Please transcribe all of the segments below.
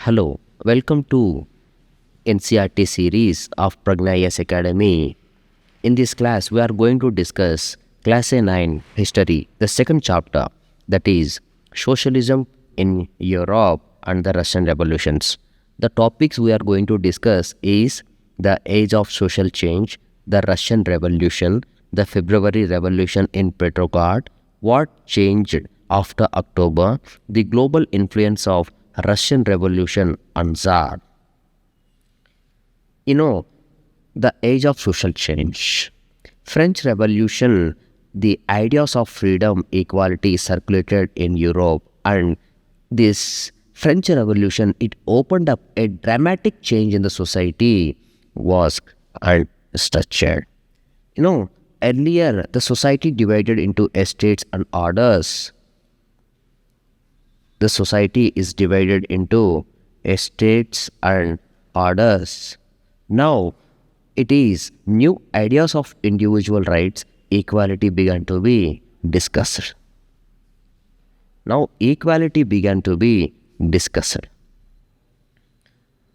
Hello, welcome to NCERT series of Pragnya IAS Academy. In this class, we are going to discuss Class A9 History, the second chapter, that is Socialism in Europe and the Russian Revolutions. The topics we are going to discuss is the age of social change, the Russian Revolution, the February Revolution in Petrograd, what changed after October, the global influence of Russian Revolution on Tsar. The age of social change. French Revolution, the ideas of freedom, equality circulated in Europe, and this French Revolution, it opened up a dramatic change in the society was and structured. Earlier the society divided into estates and orders. The society is divided into estates and orders. Now, it is new ideas of individual rights, equality began to be discussed. Now, equality began to be discussed.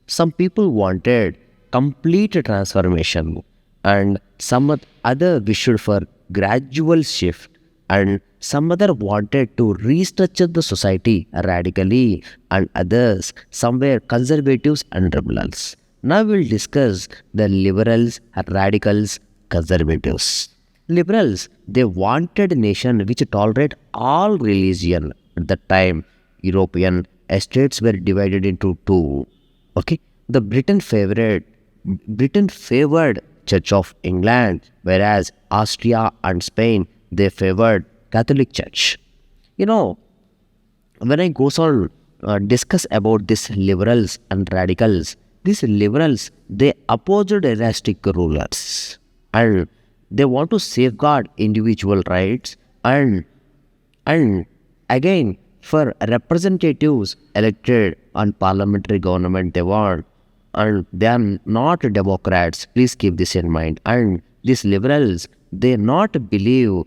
Some people wanted complete transformation, and some other wished for gradual shift, and some other wanted to restructure the society radically, and others, some were conservatives and liberals. Now we'll discuss the liberals, radicals, conservatives. Liberals, they wanted a nation which tolerate all religion. At that time, European estates were divided into two. Okay, the Britain favored Church of England, whereas Austria and Spain, they favored Catholic Church. You know, when I goes on discuss about these liberals and radicals, these liberals, they opposed erratic rulers, and they want to safeguard individual rights, and again, for representatives elected on parliamentary government, they want, and they are not Democrats. Please keep this in mind. And these liberals, they not believe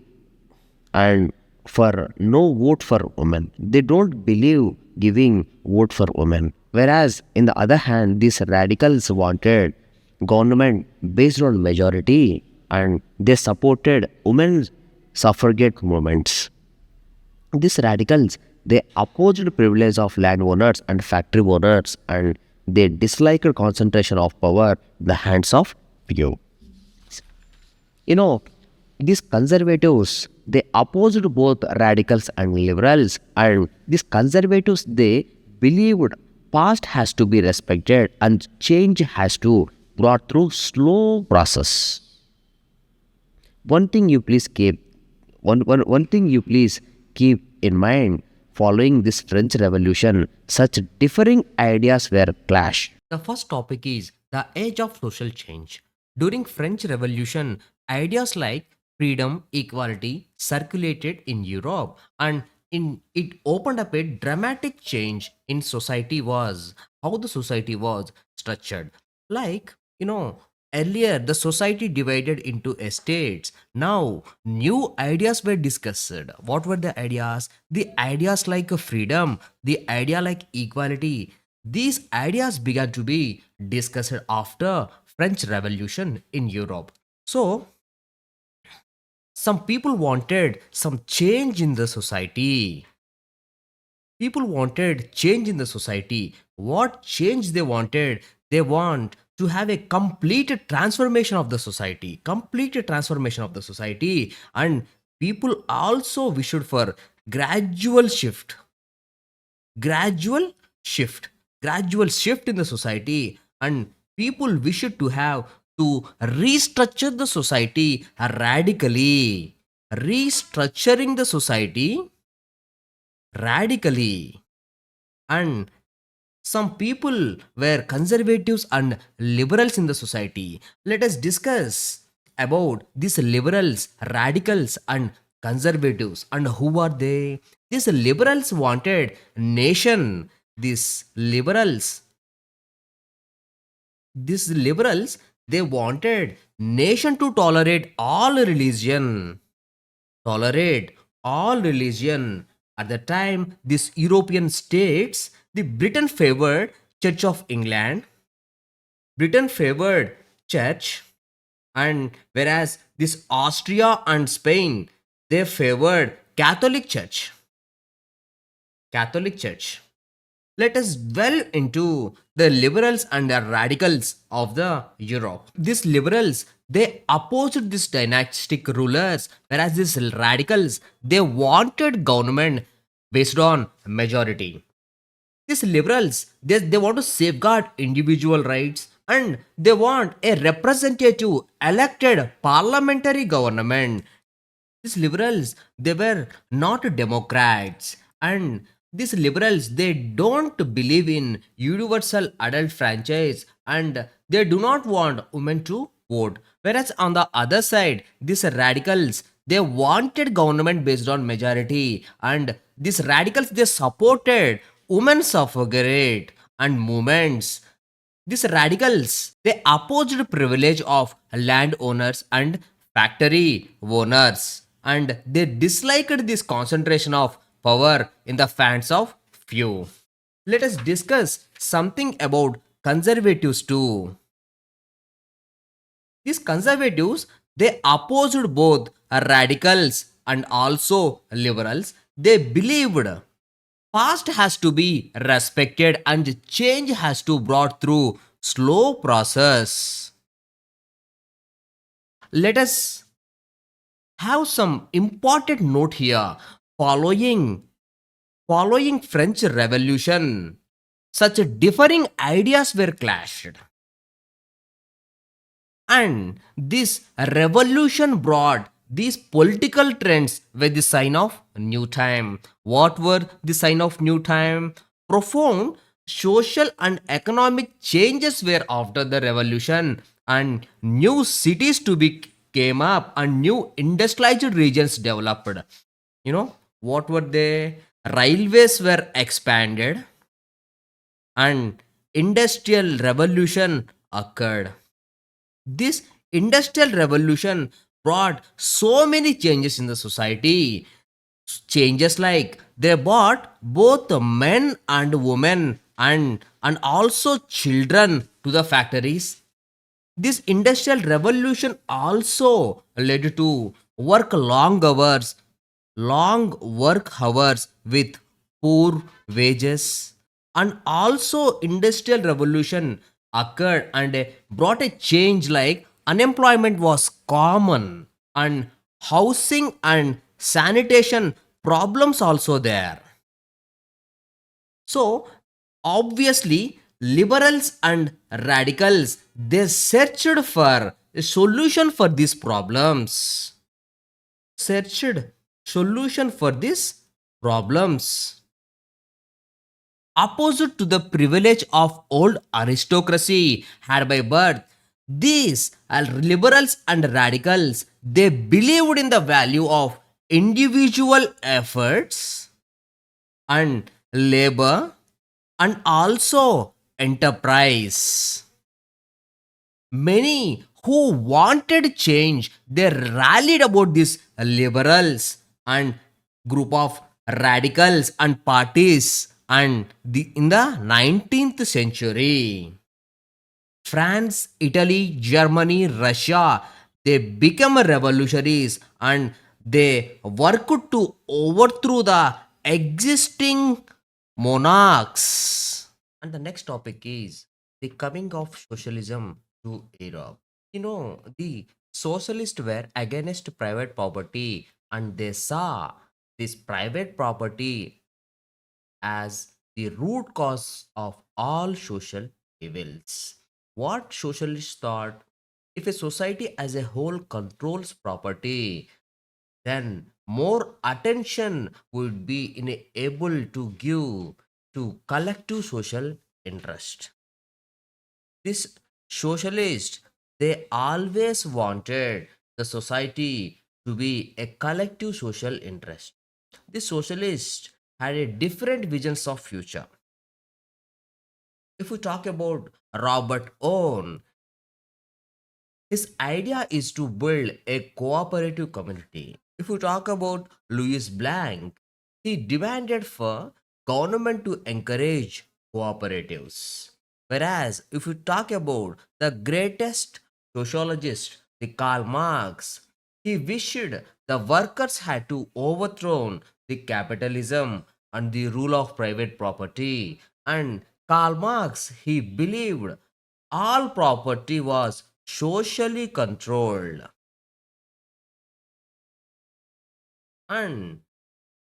and for no vote for women. They don't believe giving vote for women. Whereas in the other hand, these radicals wanted government based on majority, and they supported women's suffragette movements. These radicals, they opposed the privilege of landowners and factory owners, and they disliked concentration of power in the hands of few. You know, these conservatives, they opposed both radicals and liberals, and these conservatives, they believed past has to be respected and change has to brought through slow process. One thing you please keep one thing you please keep in mind, following this French Revolution, such differing ideas were clashed. The first topic is the age of social change. During French Revolution, ideas like freedom, equality circulated in Europe, and it opened up a dramatic change in society was how the society was structured. Like, earlier the society divided into estates. Now new ideas were discussed. What were the ideas? The ideas like freedom, the idea like equality. These ideas began to be discussed after French Revolution in Europe. So some people wanted some change in the society. People wanted change in the society. What change they wanted? They want to have a complete transformation of the society. Complete transformation of the society. And people also wished for gradual shift. Gradual shift. Gradual shift in the society. And people wished to have to restructure the society radically. Restructuring the society radically. And some people were conservatives and liberals in the society. Let us discuss about these liberals, radicals, and conservatives. And who are they? These liberals wanted nation. These liberals, they wanted nation to tolerate all religion. Tolerate all religion. At the time, these European states, the Britain favored Church of England. Britain favored church, and whereas this Austria and Spain, they favored Catholic Church. Catholic Church. Let us dwell into the liberals and the radicals of the Europe. These liberals, they opposed these dynastic rulers, whereas these radicals, they wanted government based on majority. These liberals, they want to safeguard individual rights, and they want a representative elected parliamentary government. These liberals, they were not Democrats, and these liberals, they don't believe in universal adult franchise, and they do not want women to vote. Whereas on the other side, these radicals, they wanted government based on majority, and these radicals, they supported women suffragette and movements. These radicals, they opposed privilege of landowners and factory owners, and they disliked this concentration of power in the hands of few. Let us discuss something about conservatives too. These conservatives, they opposed both radicals and also liberals. They believed past has to be respected and change has to brought through slow process. Let us have some important note here. Following French Revolution, such differing ideas were clashed, and this revolution brought these political trends were the sign of new time. What were the sign of new time? Profound social and economic changes were after the revolution, and new cities to be came up and new industrialized regions developed. You know what were they? Railways were expanded, and industrial revolution occurred. This industrial revolution brought so many changes in the society. Changes like they brought both the men and women and also children to the factories. This industrial revolution also led to long work hours with poor wages, and also industrial revolution occurred and brought a change like unemployment was common, and housing and sanitation problems also there. So obviously liberals and radicals, they searched for a solution for these problems. Searched solution for these problems. Opposite to the privilege of old aristocracy had by birth, these are liberals and radicals, they believed in the value of individual efforts and labor and also enterprise. Many who wanted change, they rallied about these liberals and group of radicals and parties, and in the 19th century, France, Italy, Germany, Russia, they became revolutionaries, and they worked to overthrow the existing monarchs. And the next topic is the coming of socialism to Europe. The socialists were against private property, and they saw this private property as the root cause of all social evils. What socialists thought, if a society as a whole controls property, then more attention would be able to give to collective social interest. This socialist, they always wanted the society to be a collective social interest. The socialist had a different visions of future. If we talk about Robert Owen, his idea is to build a cooperative community. If we talk about Louis Blanc, he demanded for government to encourage cooperatives. Whereas, if you talk about the greatest sociologist, the Karl Marx, he wished the workers had to overthrow the capitalism and the rule of private property. And Karl Marx, he believed all property was socially controlled. And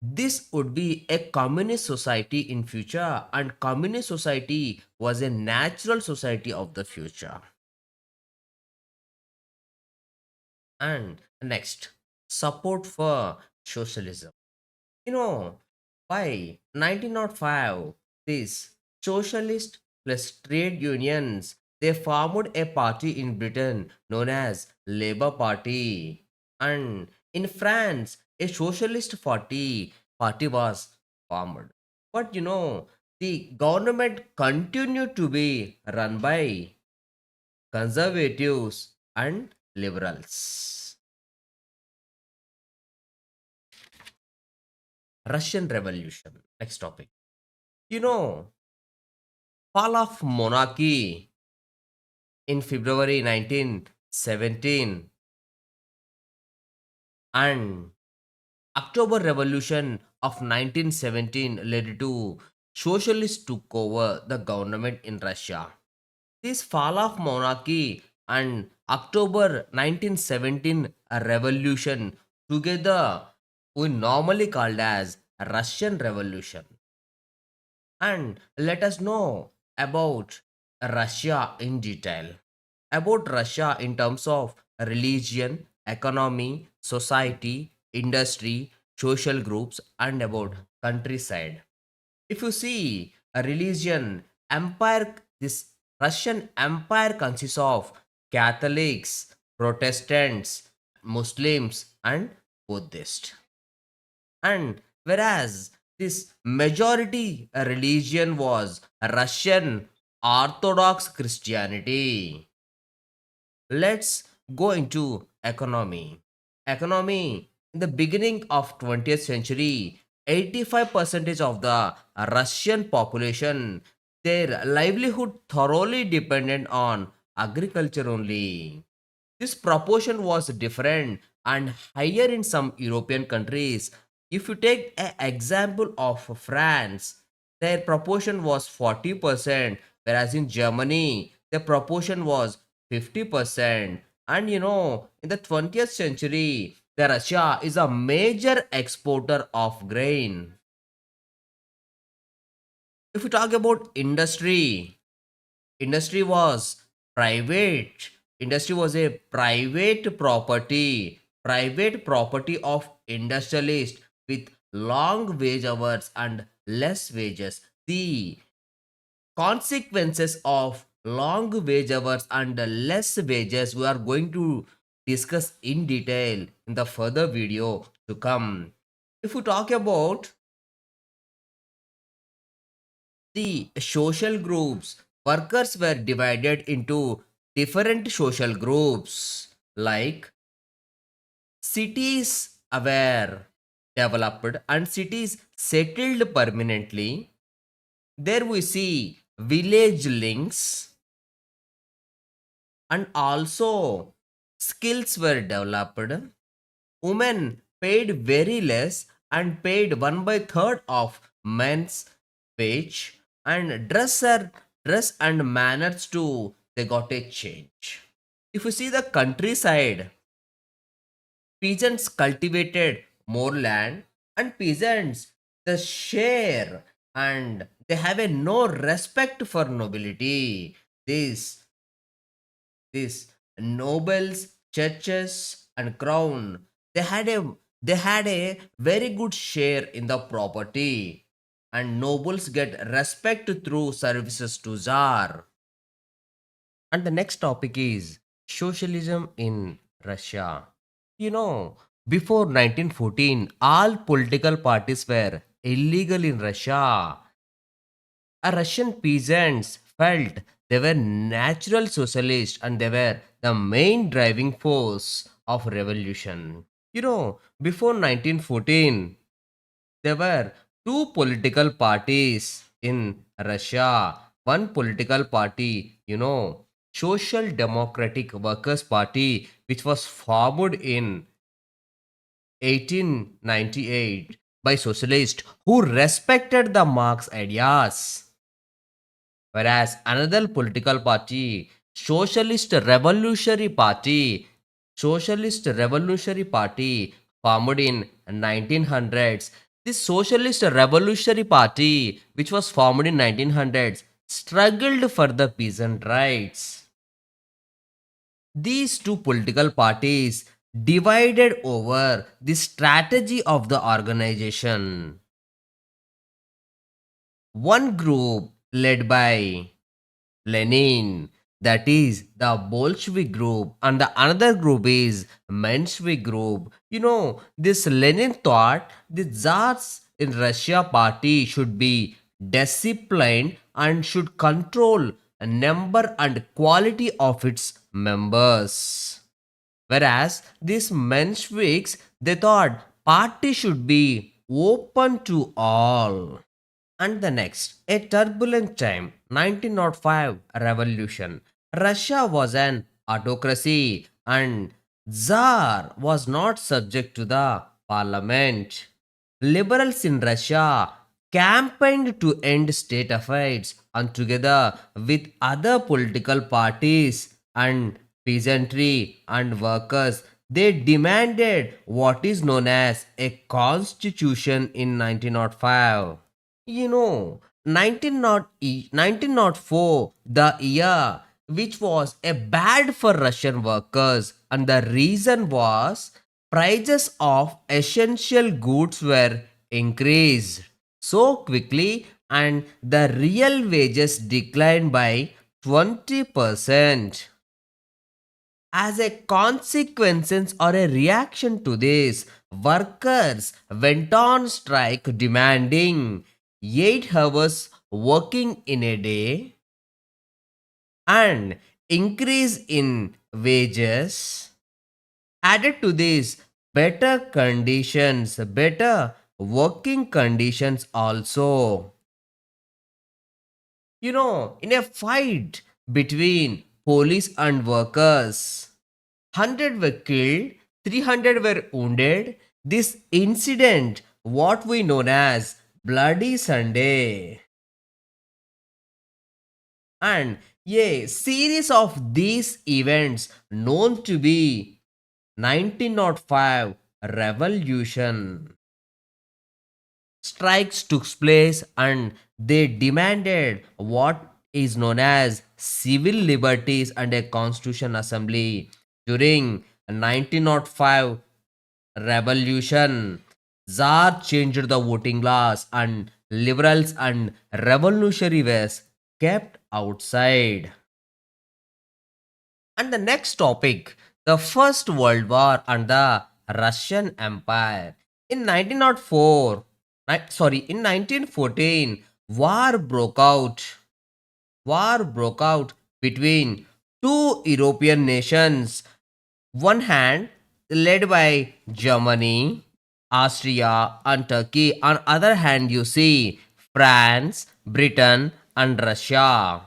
this would be a communist society in future, and communist society was a natural society of the future. And next, support for socialism. You know, by 1905, these socialist plus trade unions, they formed a party in Britain known as Labour Party. And in France, a socialist party was formed. But the government continued to be run by conservatives and liberals. Russian Revolution. Next topic. You know, fall of monarchy in February 1917 and October Revolution of 1917 led to socialists took over the government in Russia. This fall of monarchy and October 1917 revolution together we normally called as Russian Revolution. And let us know about Russia in detail. About Russia in terms of religion, economy, society, industry, social groups, and about countryside. If you see a religion, empire, this Russian empire consists of Catholics, Protestants, Muslims, and Buddhists. And whereas this majority religion was Russian Orthodox Christianity. Let's go into economy. Economy in the beginning of 20th century, 85% of the Russian population, their livelihood thoroughly dependent on agriculture only. This proportion was different and higher in some European countries. If you take an example of France, their proportion was 40%, whereas in Germany, the proportion was 50%. And in the 20th century, the Russia is a major exporter of grain. If we talk about industry was private. Industry was a private property of industrialists with long wage hours and less wages. The consequences of long wage hours and less wages we are going to discuss in detail in the further video to come. If we talk about the social groups, workers were divided into different social groups like cities were developed and cities settled permanently. There we see village links, and also skills were developed. Women paid very less and paid one by third of men's wage, and dress and manners too, they got a change. If you see the countryside, peasants cultivated more land, and peasants the share, and they have a no respect for nobility. This this nobles, churches, and crown, they had a very good share in the property, and nobles get respect through services to czar. And the next topic is socialism in Russia. You know, before 1914, all political parties were illegal in Russia. Russian peasants felt they were natural socialists and they were the main driving force of revolution. Before 1914, there were two political parties in Russia. one political party, Social Democratic Workers Party, which was formed in 1898 by socialists who respected the Marx ideas. Whereas another political party, Socialist Revolutionary Party, formed in 1900s. This Socialist Revolutionary Party, which was formed in 1900s, struggled for the peasant rights. These two political parties divided over the strategy of the organization. One group led by Lenin, that is the Bolshevik group, and the another group is Menshevik group. This Lenin thought the Tsars in Russia party should be disciplined and should control a number and quality of its members. Whereas these Mensheviks, they thought party should be open to all. And the next, a turbulent time, 1905 revolution. Russia was an autocracy and Tsar was not subject to the parliament. Liberals in Russia campaigned to end state affairs and together with other political parties and peasantry and workers, they demanded what is known as a constitution in 1905. 1904, the year which was a bad for Russian workers, and the reason was prices of essential goods were increased so quickly and the real wages declined by 20%. As a consequence or a reaction to this, workers went on strike demanding 8 hours working in a day and increase in wages. Added to this, better working conditions also. In a fight between police and workers, 100 were killed, 300 were wounded. This incident, what we known as Bloody Sunday. And a series of these events known to be 1905 revolution. Strikes took place and they demanded what is known as civil liberties and a constitution assembly. During 1905 revolution, Tsar changed the voting laws and liberals and revolutionaries kept outside. And the next topic, the First World War and the Russian Empire. In 1904, in 1914, war broke out. War broke out between two European nations. One hand led by Germany, Austria, and Turkey. On other hand, you see France, Britain, and Russia.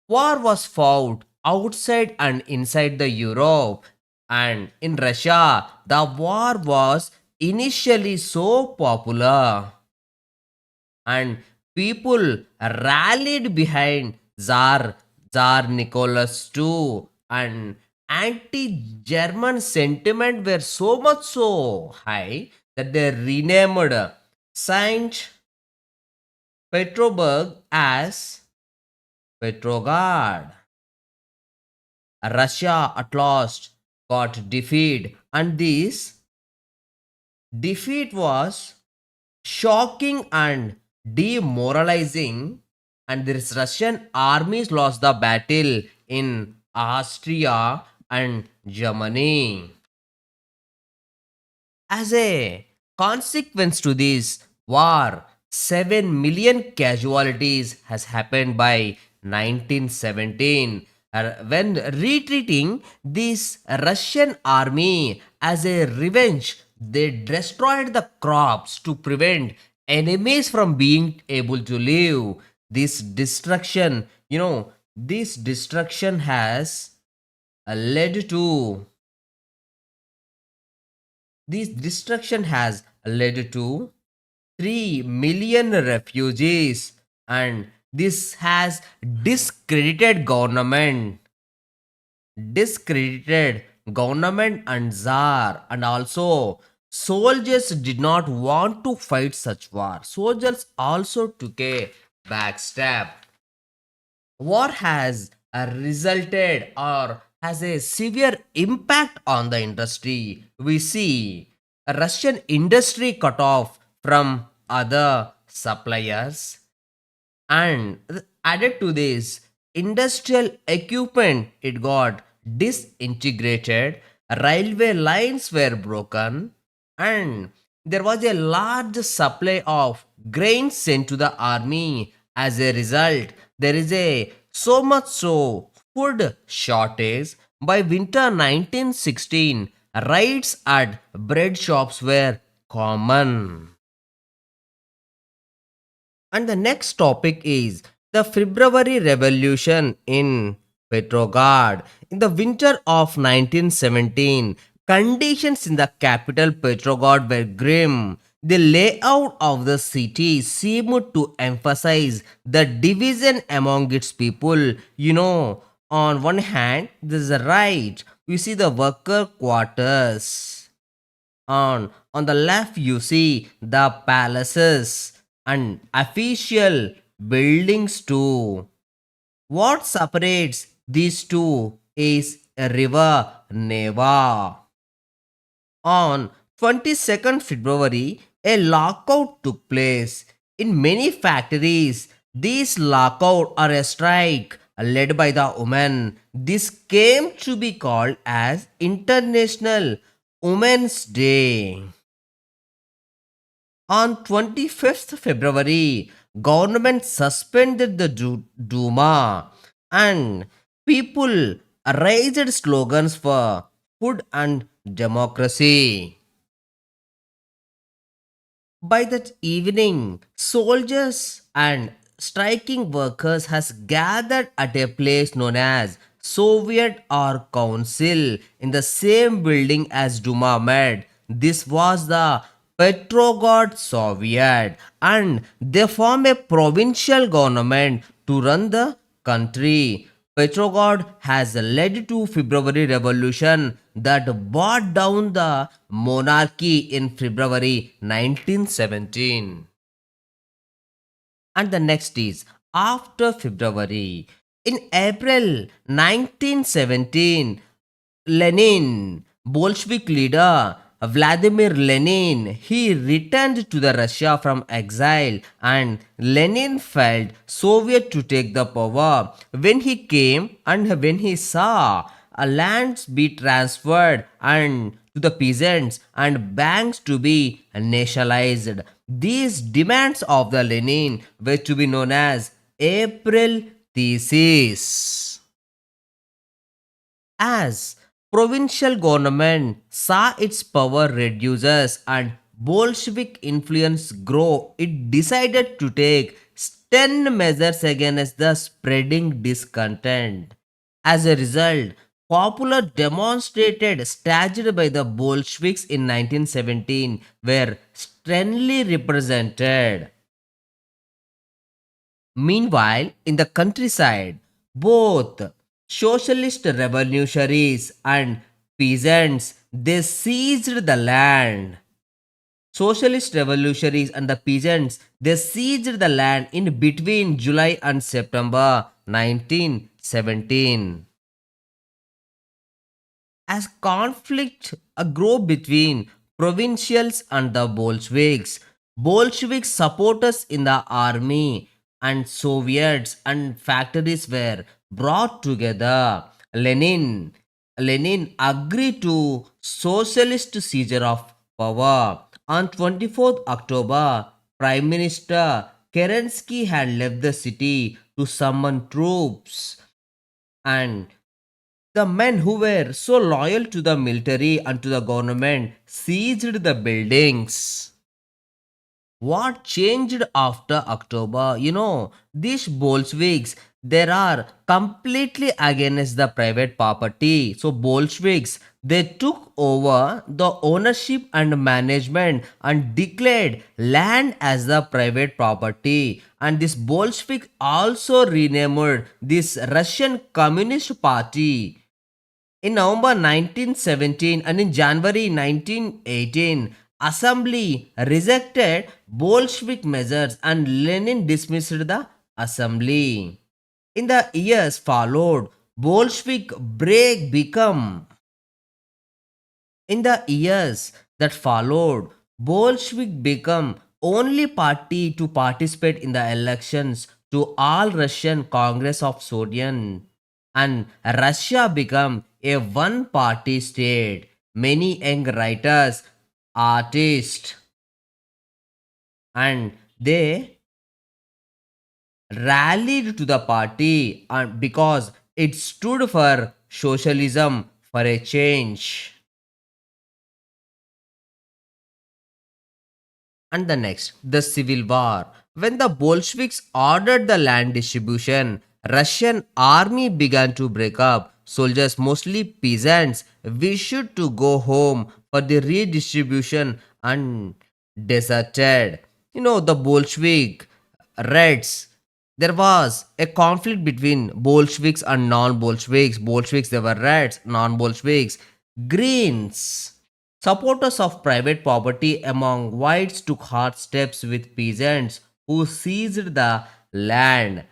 War was fought outside and inside the Europe, and in Russia the war was initially so popular and people rallied behind Tsar Nicholas II, and anti-German sentiment were so much so high that they renamed Saint Petersburg as Petrograd. Russia at last got defeated, and this defeat was shocking and demoralizing. And this Russian armies lost the battle in Austria and Germany. As a consequence to this war, 7 million casualties has happened by 1917. When retreating, this Russian army, as a revenge, they destroyed the crops to prevent enemies from being able to live. This destruction, this destruction has led to this destruction has led to 3 million refugees, and this has discredited government discredited government and czar, and also soldiers did not want to fight such war. Soldiers also took a backstab. War has resulted or has a severe impact on the industry. We see a Russian industry cut off from other suppliers, and added to this, industrial equipment it got disintegrated, railway lines were broken, and there was a large supply of grain sent to the army. As a result, there is a so much so food shortage. By winter 1916, raids at bread shops were common. And the next topic is the February Revolution in Petrograd. In the winter of 1917, conditions in the capital Petrograd were grim. The layout of the city seemed to emphasize the division among its people. On one hand, there is a right. We see the worker quarters, on the left you see the palaces and official buildings too. What separates these two is a river Neva. On 22nd February, a lockout took place. In many factories, this lockout or a strike led by the women. This came to be called as International Women's Day. On 25th February, government suspended the Duma, and people raised slogans for food and democracy. By that evening, soldiers and striking workers has gathered at a place known as Soviet or Council in the same building as Duma met. This was the Petrograd Soviet, and they form a provincial government to run the country. Petrograd has led to February Revolution that brought down the monarchy in February 1917. And the next is after February. In April 1917, Lenin, Bolshevik leader Vladimir Lenin, he returned to the Russia from exile, and Lenin felt Soviet to take the power. When he came and when he saw lands be transferred and to the peasants and banks to be nationalized, these demands of the Lenin were to be known as April thesis. As provincial government saw its power reduces and Bolshevik influence grow, it decided to take stern measures against the spreading discontent. As a result, popular demonstrated staged by the Bolsheviks in 1917 were sternly represented. Meanwhile, in the countryside, both socialist revolutionaries and peasants they seized the land. Socialist revolutionaries and the peasants they seized the land in between July and September 1917. As conflict grew between provincials and the Bolsheviks, Bolshevik supporters in the army and Soviets and factories were brought together. Lenin, Lenin agreed to socialist seizure of power. On 24th October, Prime Minister Kerensky had left the city to summon troops, and the men who were so loyal to the military and to the government seized the buildings. What changed after October? These Bolsheviks, they are completely against the private property. So Bolsheviks, they took over the ownership and management and declared land as the private property. And this Bolshevik also renamed this Russian Communist Party in November 1917 and in January 1918, Assembly rejected Bolshevik measures and Lenin dismissed the assembly. In the years followed, Bolshevik break become in the years that followed, Bolshevik became only party to participate in the elections to all Russian Congress of Soviet, and Russia became a one-party state. Many young writers, artists, and they rallied to the party and because it stood for socialism for a change. And the next, the Civil War. When the Bolsheviks ordered the land distribution, Russian army began to break up. Soldiers, mostly peasants, wished to go home for the redistribution and deserted. The Bolshevik Reds, there was a conflict between Bolsheviks and non-Bolsheviks. Bolsheviks, they were Reds, non-Bolsheviks. Greens. Supporters of private property among whites took hard steps with peasants who seized the land.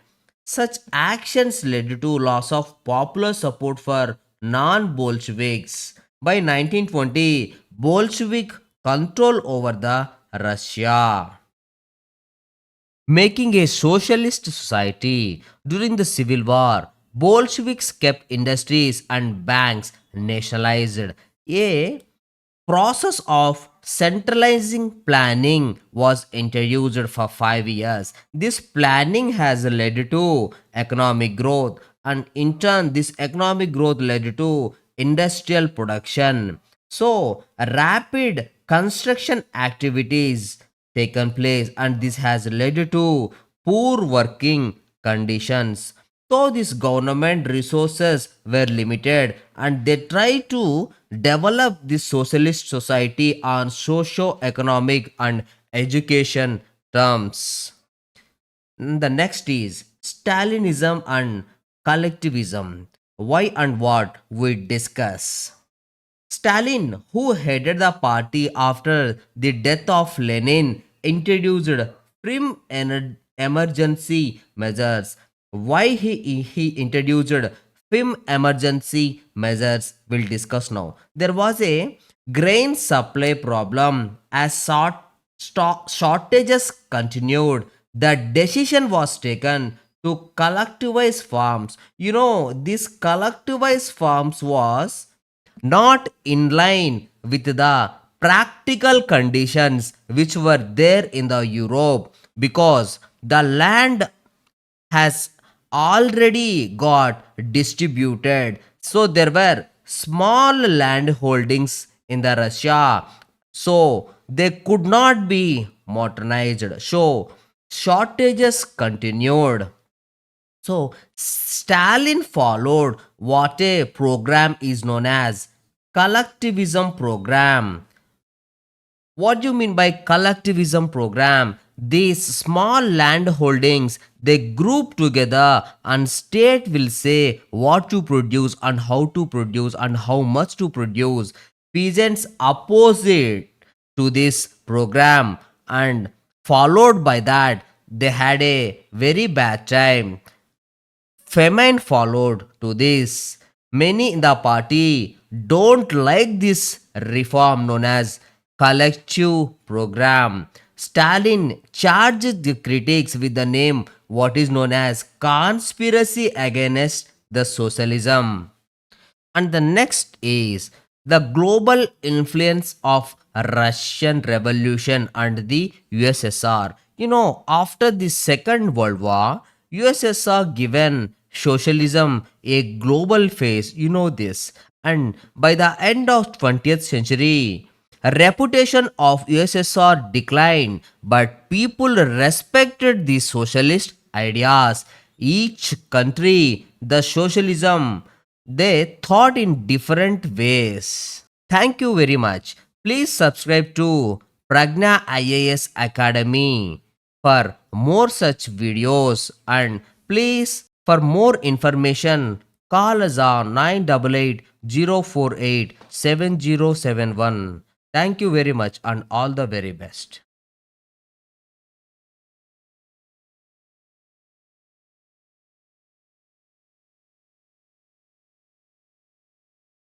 Such actions led to loss of popular support for non-Bolsheviks. By 1920, Bolshevik control over the Russia, making a socialist society. During the Civil War, Bolsheviks kept industries and banks nationalized. A process of centralizing planning was introduced for 5 years. This planning has led to economic growth, and in turn this economic growth led to industrial production. So rapid construction activities taken place, and this has led to poor working conditions. So these government resources were limited, and they tried to develop this socialist society on socio-economic and education terms. The next is Stalinism and collectivism. Why and what we discuss. Stalin, who headed the party after the death of Lenin, introduced prim emergency measures. Why he introduced prim emergency measures, we'll discuss now. There was a grain supply problem as shortages continued. The decision was taken to collectivize farms. This collectivize farms was not in line with the practical conditions which were there in the Europe, because the land has already got distributed. So there were small land holdings in the Russia, so they could not be modernized. So shortages continued. So Stalin followed what a program is known as collectivism program. What do you mean by collectivism program? These small land holdings, they group together, and state will say what to produce and how to produce and how much to produce. Peasants oppose it to this program, and followed by that they had a very bad time. Famine followed to this. Many in the party don't like this reform known as collective program. Stalin charged the critics with the name what is known as conspiracy against the socialism. And the next is the global influence of Russian Revolution and the USSR. After the Second World War, USSR given socialism a global face. This. And by the end of 20th century, Reputation of USSR declined, but people respected the socialist ideas. Each country, the socialism, they thought in different ways. Thank you very much. Please subscribe to Pragnya IAS Academy for more such videos, and please for more information call us on 988 048 7071. Thank you very much and all the very best.